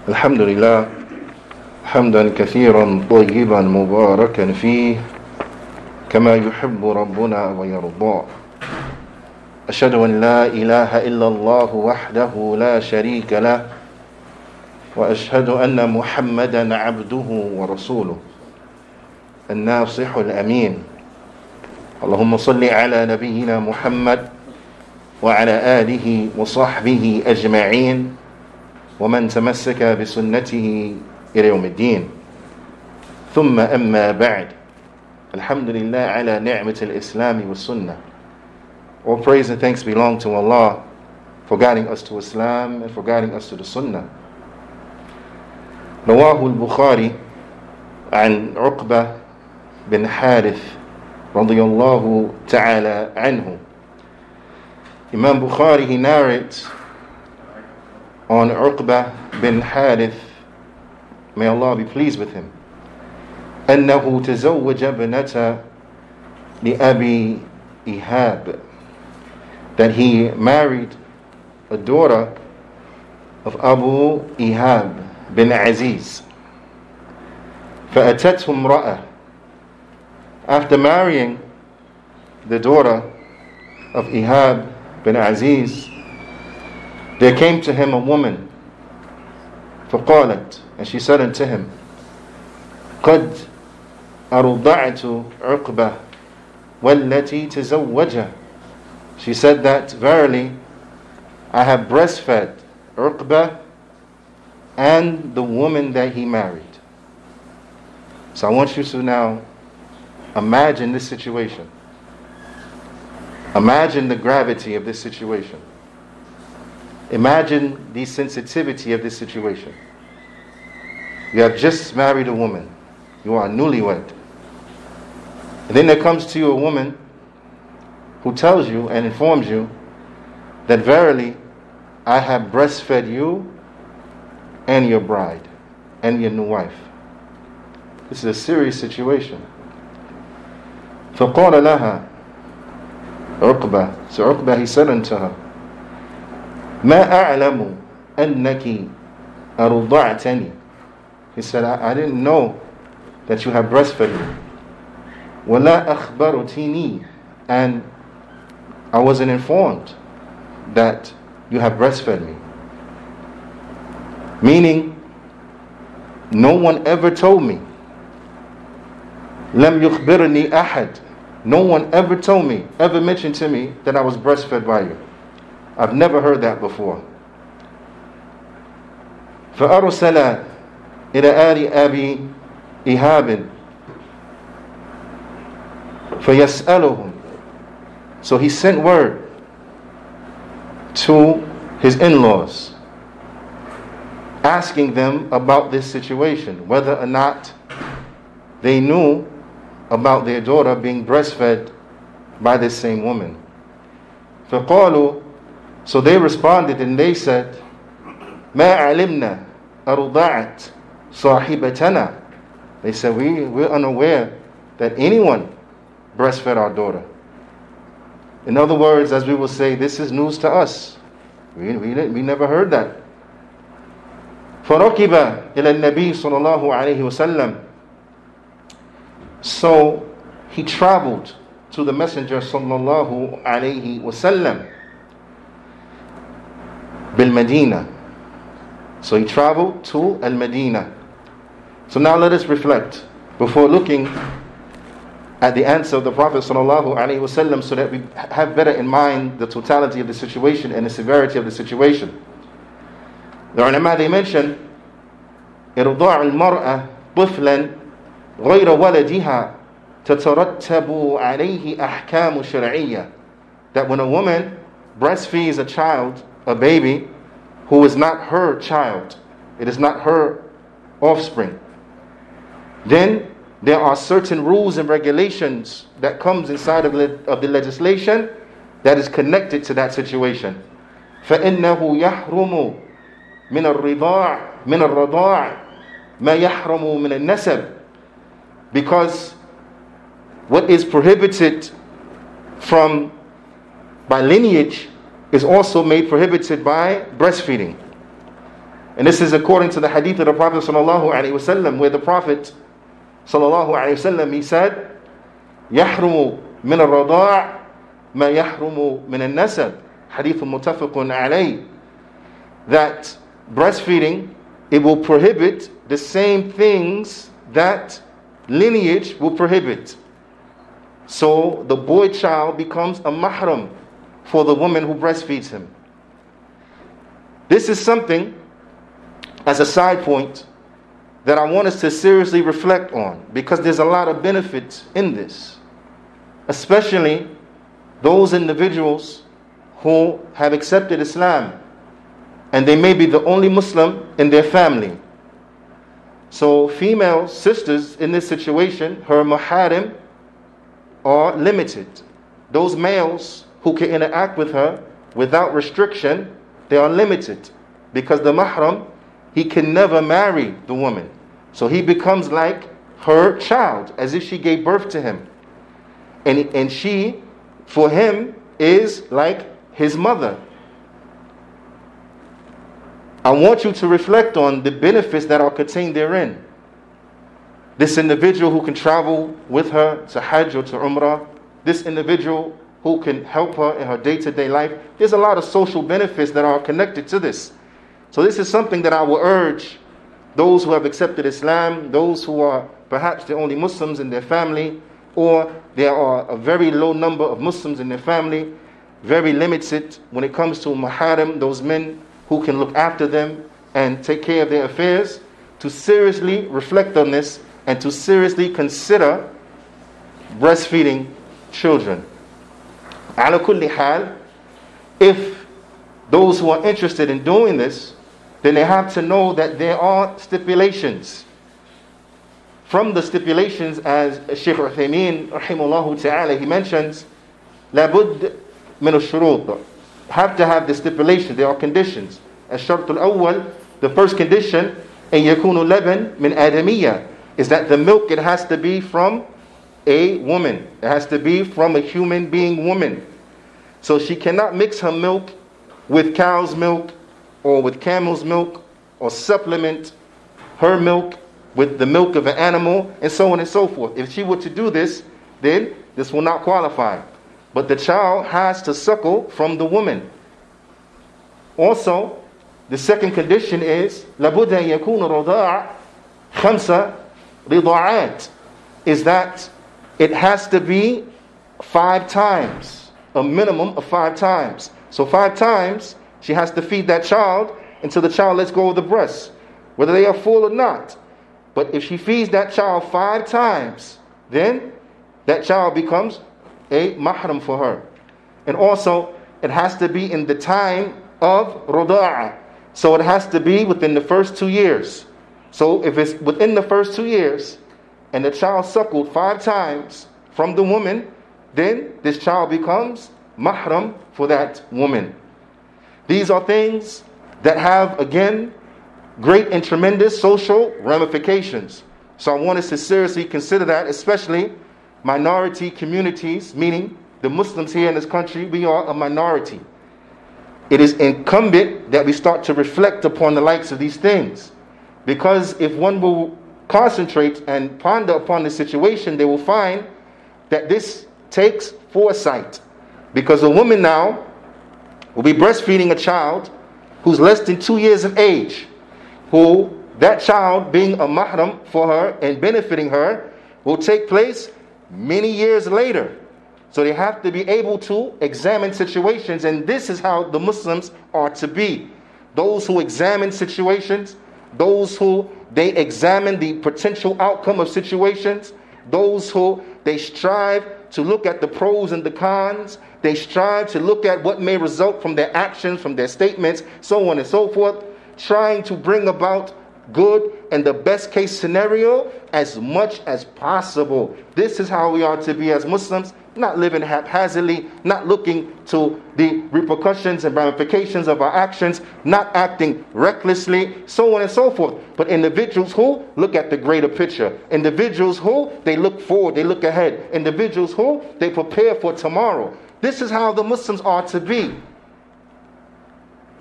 الحمد لله حمدا كثيرا طيبا مباركا فيه كما يحب ربنا ويرضى أشهد أن لا إله إلا الله وحده لا شريك له وأشهد أن محمدا عبده ورسوله الناصح الأمين اللهم صل على نبينا محمد وعلى آله وصحبه أجمعين ومن تمسك بسنته إلى يوم الدين ثم أما بعد الحمد لله على نعمة الإسلام والسنة. All praise and thanks belong to Allah for guiding us to Islam and for guiding us to the Sunnah. رواه البخاري عن عقبة بن حارث رضي الله تعالى عنه. Imam Bukhari, he narrates on Uqbah bin Harith, may Allah be pleased with him, أنه تزوج ابنة لأبي إيهاب, that he married a daughter of Abu Ihab bin Aziz. فأتته امرأة, after marrying the daughter of Ihab bin Aziz, there came to him a woman, فقالت, and she said unto him, قد أرضعت عقبة والتي تزوجها. She said that, verily, I have breastfed Uqbah and the woman that he married. So I want you to now imagine this situation. Imagine the gravity of this situation. Imagine the sensitivity of this situation. You have just married a woman. You are newlywed. And then there comes to you a woman who tells you and informs you that verily I have breastfed you and your bride and your new wife. This is a serious situation. فقال لها عقبة. So Uqbah, he said unto her, ما أعلم أنك أرضعتني. He said, I didn't know that you have breastfed me. ولا أخبرتني, and I wasn't informed that you have breastfed me. Meaning, no one ever told me. لم يخبرني أحد. No one ever told me, ever mentioned to me that I was breastfed by you. I've never heard that before. فأرسل إلى آل أبي إيهاب فيسألهم. So he sent word to his in-laws, asking them about this situation, whether or not they knew about their daughter being breastfed by this same woman. فقالوا, so they responded and they said, ما علمنا أرضعت صاحبتنا. They said, we're unaware that anyone breastfed our daughter. In other words, as we will say, this is news to us. We never heard that. فركب إلى النبي صلى الله عليه وسلم. So he traveled to the Messenger sallallahu alayhi wasallam bil Medina. So he traveled to Al-Medina. So now let us reflect before looking at the answer of the Prophet sallallahu alaihi wasallam, so that we have better in mind the totality of the situation and the severity of the situation. The ulama, they mention إرضاع المرأة طفلا غير ولدها تترتب عليه أحكام شرعية, that when a woman breastfeeds a child, a baby, who is not her child, it is not her offspring, then there are certain rules and regulations that comes inside of the legislation that is connected to that situation. فإنه يحرم من الرضاع ما يحرم من النسب, because what is prohibited from by lineage is also made prohibited by breastfeeding. And this is according to the hadith of the Prophet sallallahu alaihi wasallam, where the Prophet sallallahu alaihi wasallam, he said, يحرم من الرضاع ما يحرم من النسب. Hadith متفق عليه. That breastfeeding, it will prohibit the same things that lineage will prohibit. So the boy child becomes a mahram for the woman who breastfeeds him. This is something, as a side point, that I want us to seriously reflect on, because there's a lot of benefits in this, especially those individuals who have accepted Islam and they may be the only Muslim in their family. So female sisters in this situation, her maharim are limited. Those males who can interact with her without restriction, they are limited, because the mahram, he can never marry the woman. So he becomes like her child, as if she gave birth to him. And she, for him, is like his mother. I want you to reflect on the benefits that are contained therein. This individual who can travel with her to Hajj or to Umrah, this individual who can help her in her day-to-day life, there's a lot of social benefits that are connected to this. So this is something that I will urge those who have accepted Islam, those who are perhaps the only Muslims in their family, or there are a very low number of Muslims in their family, very limited when it comes to maharim, those men who can look after them and take care of their affairs, to seriously reflect on this and to seriously consider breastfeeding children. Ala kulli hal, if those who are interested in doing this, then they have to know that there are stipulations. From the stipulations, as Shaykh Uthaymeen rahimahullah ta'ala, he mentions, لابد من الشروط, have to have the stipulation. There are conditions. الشرط الأول, the first condition, أن يكون اللبن من آدمية, is that the milk, it has to be from a woman. It has to be from a human being woman. So she cannot mix her milk with cow's milk or with camel's milk, or supplement her milk with the milk of an animal, and so on and so forth. If she were to do this, then this will not qualify. But the child has to suckle from the woman. Also, the second condition is لابد أن يكون الرضاع خمسة رضاعات, is that it has to be 5 times, a minimum of 5 times. So 5 times she has to feed that child until the child lets go of the breast, whether they are full or not. But if she feeds that child 5 times, then that child becomes a mahram for her. And also, it has to be in the time of ruda'a. So it has to be within the first 2 years. So if it's within the first 2 years, and the child suckled 5 times from the woman, then this child becomes mahram for that woman. These are things that have, again, great and tremendous social ramifications. So I want us to seriously consider that, especially minority communities, meaning the Muslims here in this country, we are a minority. It is incumbent that we start to reflect upon the likes of these things. Because if one will concentrate and ponder upon the situation, they will find that this takes foresight. Because a woman now will be breastfeeding a child who's less than 2 years of age, who that child being a mahram for her and benefiting her will take place many years later. So they have to be able to examine situations, and this is how the Muslims are to be. Those who examine situations, those who they examine the potential outcome of situations, those who they strive to look at the pros and the cons, they strive to look at what may result from their actions, from their statements, so on and so forth, trying to bring about good and the best case scenario as much as possible. This is how we are to be as Muslims, not living haphazardly, not looking to the repercussions and ramifications of our actions, not acting recklessly, so on and so forth. But individuals who look at the greater picture, individuals who they look forward, they look ahead, individuals who they prepare for tomorrow. This is how the Muslims are to be.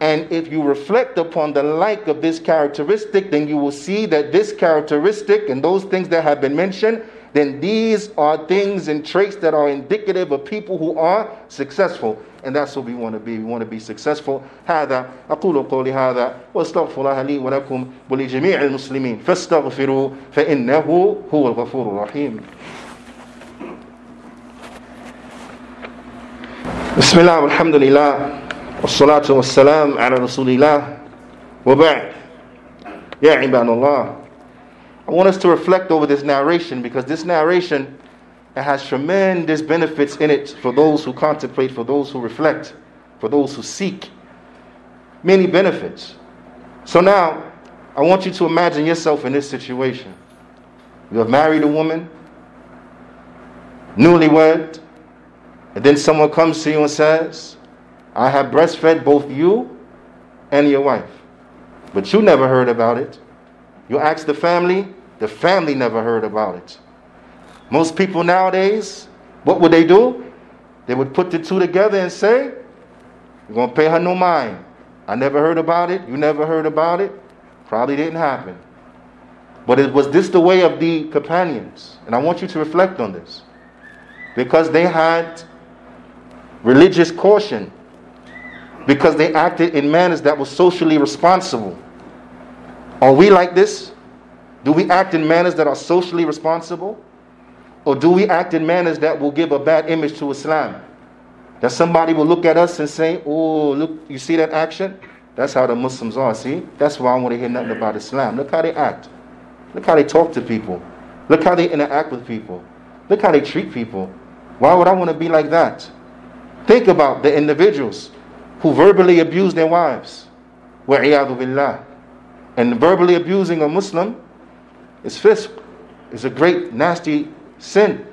And if you reflect upon the like of this characteristic, then you will see that this characteristic and those things that have been mentioned, then these are things and traits that are indicative of people who are successful. And that's what we want to be. We want to be successful. هذا أقول قولي هذا وأستغفر الله لي ولكم ولجميع المسلمين فاستغفروا فإنه هو الغفور الرحيم. بسم الله والحمد لله والصلاة والسلام على رسول الله وبعد. يا عباد الله, I want us to reflect over this narration, because this narration, it has tremendous benefits in it for those who contemplate, for those who reflect, for those who seek. Many benefits. So now, I want you to imagine yourself in this situation. You have married a woman, newlywed, and then someone comes to you and says, I have breastfed both you and your wife. But you never heard about it. You ask the family never heard about it. Most people nowadays, what would they do? They would put the two together and say, you're going to pay her no mind. I never heard about it. You never heard about it. Probably didn't happen. But was this the way of the companions? And I want you to reflect on this. Because they had religious caution. Because they acted in manners that were socially responsible. Are we like this? Do we act in manners that are socially responsible? Or do we act in manners that will give a bad image to Islam? That somebody will look at us and say, oh, look, you see that action? That's how the Muslims are, see? That's why I don't want to hear nothing about Islam. Look how they act. Look how they talk to people. Look how they interact with people. Look how they treat people. Why would I want to be like that? Think about the individuals who verbally abuse their wives. Wa'iyadu billah. And verbally abusing a Muslim is fisq. It's a great, nasty sin.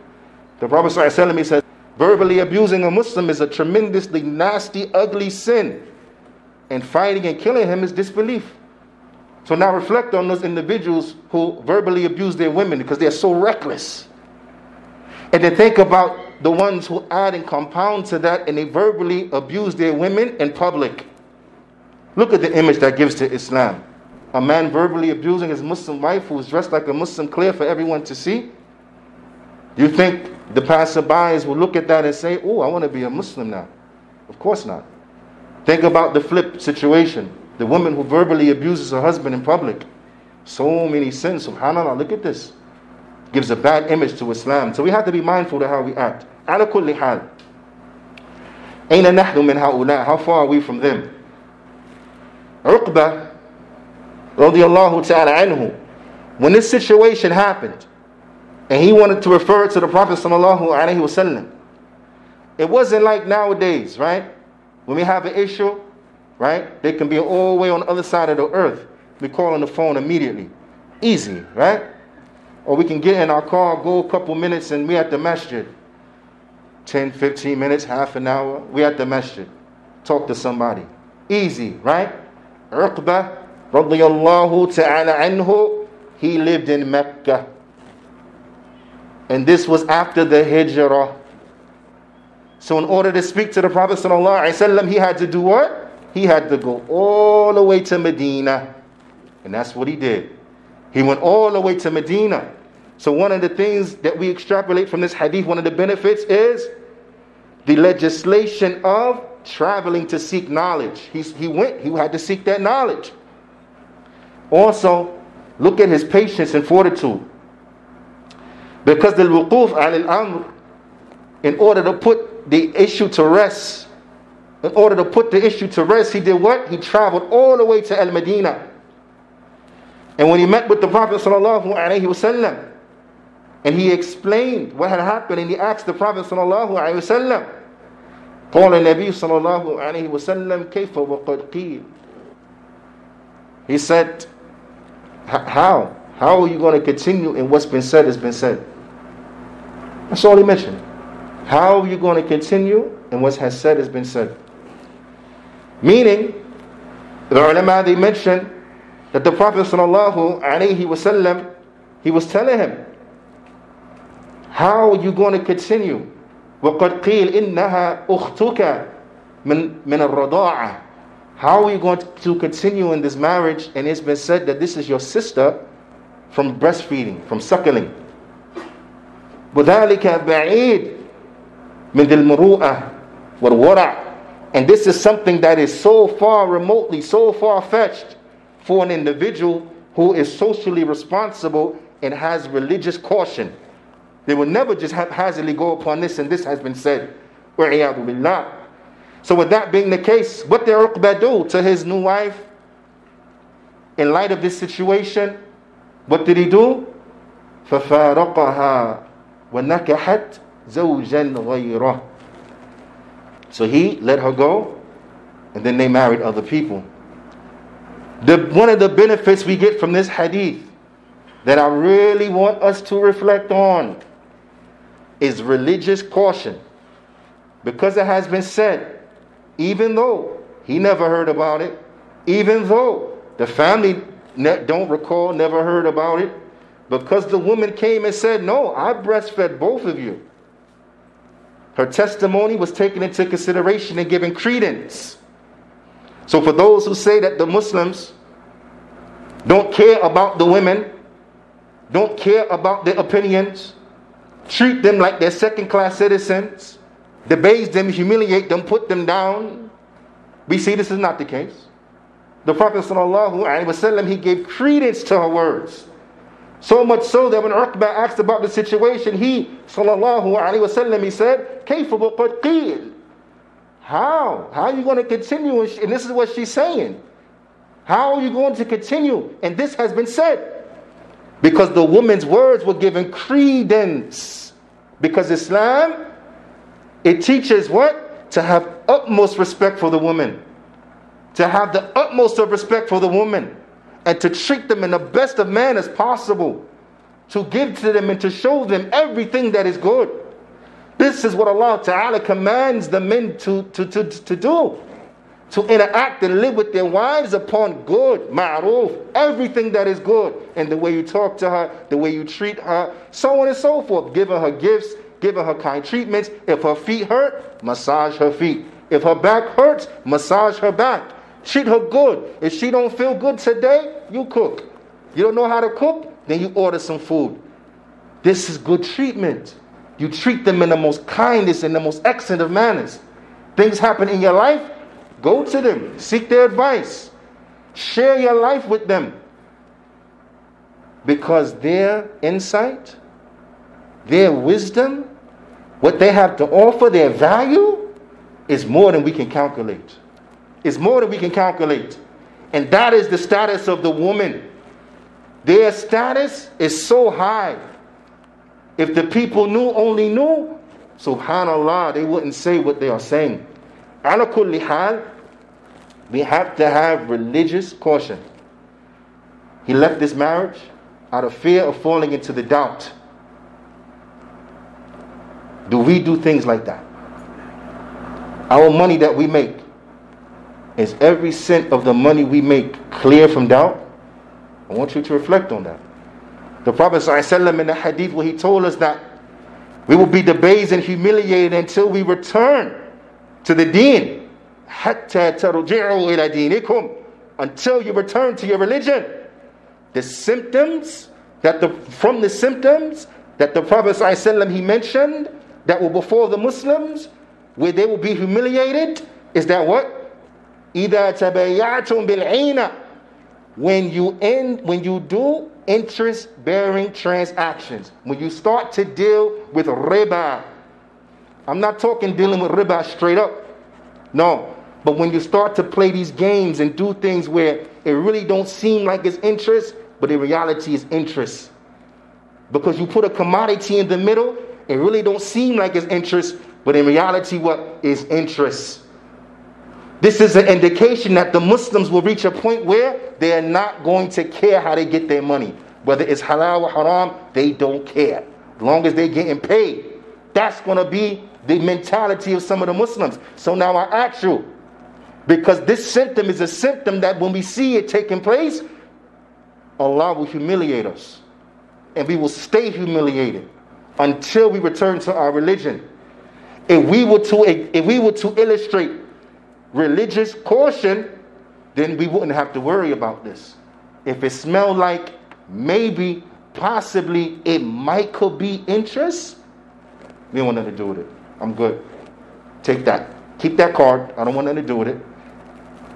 The Prophet ﷺ, he said, verbally abusing a Muslim is a tremendously nasty, ugly sin. And fighting and killing him is disbelief. So now reflect on those individuals who verbally abuse their women because they're so reckless. And then think about the ones who add and compound to that and they verbally abuse their women in public. Look at the image that gives to Islam. A man verbally abusing his Muslim wife who is dressed like a Muslim, clear for everyone to see. Do you think the passerbys will look at that and say, oh, I want to be a Muslim now? Of course not. Think about the flip situation. The woman who verbally abuses her husband in public. So many sins, subhanAllah, look at this. Gives a bad image to Islam. So we have to be mindful of how we act. على كل حال. أين نحن من هؤلاء? How far are we from them? Uqba radiyallahu ta'ala anhu, when this situation happened and he wanted to refer to the Prophet sallallahu alaihi wasallam, it wasn't like nowadays, right? When we have an issue, right? They can be all the way on the other side of the earth. We call on the phone immediately. Easy, right? Or we can get in our car, go a couple minutes, and we at the masjid. 10, 15 minutes, half an hour, we at the masjid. Talk to somebody. Easy, right? Uqba radiyallahu ta'ala anhu, he lived in Mecca. And this was after the hijrah. So in order to speak to the Prophet sallallahu alaihi wasallam, he had to do what? He had to go all the way to Medina. And that's what he did. He went all the way to Medina. So one of the things that we extrapolate from this hadith, one of the benefits is the legislation of traveling to seek knowledge. He had to seek that knowledge. Also, look at his patience and fortitude. Because the wuquf al-amr, in order to put the issue to rest, he did what? He traveled all the way to Al-Madinah. And when he met with the Prophet sallallahu alaihi wasallam, and he explained what had happened, and he asked the Prophet sallallahu alaihi wasallam, قال النبي صلى الله عليه وسلم كيف وقد قيل. He said, how are you going to continue in what's been said has been said? That's all he mentioned. How are you going to continue in what has said has been said? Meaning, the ulama, they mentioned that the Prophet sallallahu alaihi wasallam, he was telling him, how are you going to continue? وَقَدْ قِيلْ إِنَّهَا أُخْتُكَ مِنَ الرَّضَاعَةِ. How are we going to continue in this marriage? And it's been said that this is your sister from breastfeeding, from suckling. وَذَلِكَ بَعِيد مِنْ الْمُرُوءَةِ وَالْوَرَعِ. And this is something that is so far remotely, so far-fetched for an individual who is socially responsible and has religious caution. They will never just haphazardly go upon this, and this has been said. وَعِيَاذُ بِاللَّهِ. So with that being the case, what did Uqba do to his new wife? In light of this situation, what did he do? فَفَارَقَهَا وَنَكَحَتْ زَوْجًا غَيْرَهُ. So he let her go, and then they married other people. One of the benefits we get from this hadith that I really want us to reflect on is religious caution. Because it has been said, even though he never heard about it, even though the family don't recall, never heard about it, because the woman came and said, no, I breastfed both of you. Her testimony was taken into consideration and given credence. So for those who say that the Muslims don't care about the women, don't care about their opinions, treat them like they're second-class citizens, debase them, humiliate them, put them down, we see this is not the case. The Prophet ﷺ, he gave credence to her words. So much so that when Uqba asked about the situation, he ﷺ, he said, كَيْفَ وَقَدْ قِيلَ. How are you going to continue? And this is what she's saying. How are you going to continue? And this has been said. Because the woman's words were given credence. Because Islam, it teaches what? To have utmost respect for the woman. To have the utmost of respect for the woman. And to treat them in the best of manners possible. To give to them and to show them everything that is good. This is what Allah Ta'ala commands the men to do. To interact and live with their wives upon good, ma'roof, everything that is good. And the way you talk to her, the way you treat her, so on and so forth. Giving her gifts, giving her kind treatments. If her feet hurt, massage her feet. If her back hurts, massage her back. Treat her good. If she don't feel good today, you cook. You don't know how to cook? Then you order some food. This is good treatment. You treat them in the most kindest and the most excellent of manners. Things happen in your life, go to them. Seek their advice. Share your life with them. Because their insight, their wisdom, what they have to offer, their value, is more than we can calculate. It's more than we can calculate. And that is the status of the woman. Their status is so high. If the people only knew, subhanallah, they wouldn't say what they are saying. Ala kulli hal, we have to have religious caution. He left this marriage out of fear of falling into the doubt. Do we do things like that? Our money that we make, is every cent of the money we make clear from doubt? I want you to reflect on that. The Prophet ﷺ in the hadith where he told us that we will be debased and humiliated until we return to the deen. حَتَّى تَرْجِعُوا إِلَى دِينِكُمْ. Until you return to your religion. The symptoms that the Prophet ﷺ he mentioned that were before the Muslims, where they will be humiliated, is that what? إِذَا تَبَيَّعْتُمْ بِالْعِينَ. When you do interest-bearing transactions, when you start to deal with riba. I'm not talking dealing with riba straight up. No. But when you start to play these games and do things where it really don't seem like it's interest, but in reality it's interest. Because you put a commodity in the middle, it really don't seem like it's interest, but in reality what is interest? This is an indication that the Muslims will reach a point where they are not going to care how they get their money. Whether it's halal or haram, they don't care. As long as they're getting paid. That's going to be the mentality of some of the Muslims. So now I ask you, because this symptom is a symptom that when we see it taking place, Allah will humiliate us. And we will stay humiliated until we return to our religion. If we were to illustrate religious caution then we wouldn't have to worry about this. If it smelled like maybe, possibly, it might could be interest, we don't want nothing to do with it. I'm good. Take that. Keep that card. I don't want nothing to do with it.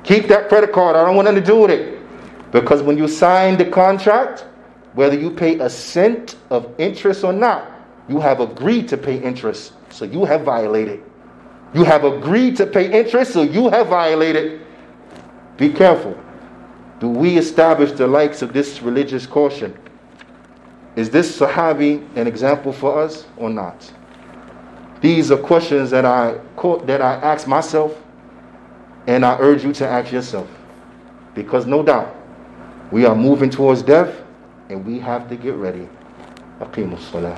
Keep that credit card. I don't want nothing to do with it. Because when you sign the contract, whether you pay a cent of interest or not, you have agreed to pay interest. So you have violated. You have agreed to pay interest, so you have violated. Be careful. Do we establish the likes of this religious caution? Is this Sahabi an example for us or not? These are questions that I ask myself, and I urge you to ask yourself. Because no doubt, we are moving towards death, and we have to get ready. Aqimus Salah.